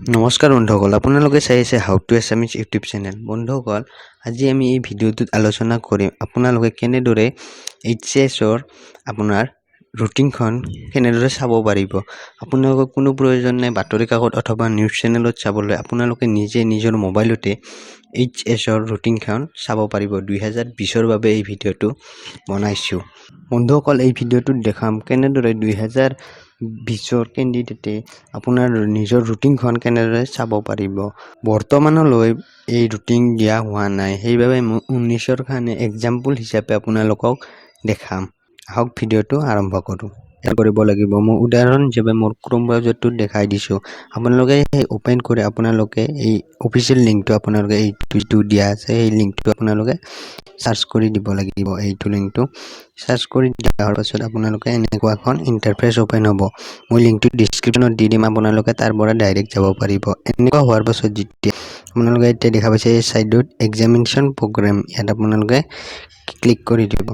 নমস্কাৰ বন্ধুসকল, আপোনালোকে চাই আছে how to Assamese YouTube channel. বন্ধুসকল, আজি আমি এই ভিডিঅ'টোত আলোচনা কৰিম আপোনালোকে কেনেদৰে এইচএছৰ আপোনাৰ ৰুটিনখন কেনেদৰে চাব পাৰিব। আপোনালোকৰ কোনো প্ৰয়োজন নাই বাতৰি কাকত অথবা নিউজ চেনেলত চাবলৈ। আপোনালোকে নিজে নিজৰ মোবাইলতে এইচএছৰ ৰুটিনখন চাব পাৰিব। 2020ৰ বাবে এই ভিডিঅ'টো বনাইছোঁ। বন্ধুসকল, এই ভিডিঅ'টোত দেখাম কেনেদৰে 2020ৰ কেণ্ডিডেটে আপোনাৰ নিজৰ ৰুটিনখন কেনেদৰে চাব পাৰিব। বৰ্তমানলৈ এই ৰুটিন দিয়া হোৱা নাই, সেইবাবে মই 19ৰ কাৰণে এক্সাম্পল হিচাপে আপোনালোকক দেখাম। আহক ভিডিঅ'টো আৰম্ভ কৰোঁ। কৰিব লাগিব মই উদাহৰণ হিচাপে মোৰ ক্ৰোম ব্ৰাউজাৰটোত দেখাই দিছোঁ। আপোনালোকে ওপেন কৰি আপোনালোকে এই অফিচিয়েল লিংকটো আপোনালোকে এইটো দিয়া আছে, সেই লিংকটো আপোনালোকে সাৰ্চ কৰি দিব লাগিব। এইটো লিংকটো সাৰ্চ কৰি দিয়াৰ পাছত আপোনালোকে এনেকুৱা এখন ইণ্টাৰফেচ ওপেন হ'ব। মই লিংকটো ডিছক্ৰিপশ্যনত দি দিম, আপোনালোকে তাৰ পৰা ডাইৰেক্ট যাব পাৰিব। এনেকুৱা হোৱাৰ পাছত যেতিয়া আপোনালোকে এতিয়া দেখা পাইছে এই ছাইডত এক্সামিনেশ্যন প্ৰগ্ৰাম, ইয়াত আপোনালোকে ক্লিক কৰি দিব।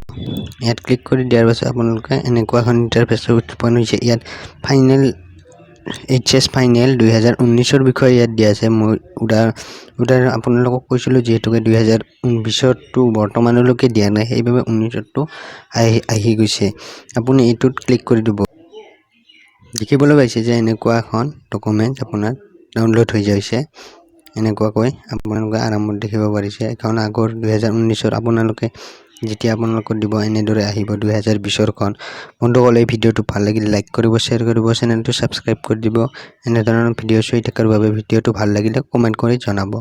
ইয়াত ক্লিক কৰি দিয়াৰ পাছত আপোনালোকে এনেকুৱা এখন ইণ্টাৰফেচ ওপেন হৈছে। ইয়াত ফাইনেল এইচএছ ফাইনেল 2019ৰ বিষয়ে ইয়াত দিয়া আছে। মই উদাহৰণ আপোনালোকক কৈছিলোঁ, যিহেতুকে 2020ৰটো বৰ্তমানলৈকে দিয়া নাই, সেইবাবে 19ৰটো আহি গৈছে। আপুনি এইটোত ক্লিক কৰি দিব। দেখিবলৈ পাইছে যে এনেকুৱা এখন ডকুমেণ্ট আপোনাৰ ডাউনলোড হৈ গৈছে। এনেকুৱাকৈ আপোনালোকে আৰামত দেখিব পাৰিছে। এখন আগৰ 2019ৰ আপোনালোকে যেতিয়া আপোনালোকক দিব এনেদৰে আহিব 2020ৰখন। বন্ধুসকল, এই ভিডিঅ'টো ভাল লাগিলে লাইক কৰিব, শ্বেয়াৰ কৰিব, চেনেলটো ছাবস্ক্ৰাইব কৰি দিব। এনেধৰণৰ ভিডিঅ' চাই থকাৰ বাবে ভিডিঅ'টো ভাল লাগিলে কমেণ্ট কৰি জনাব।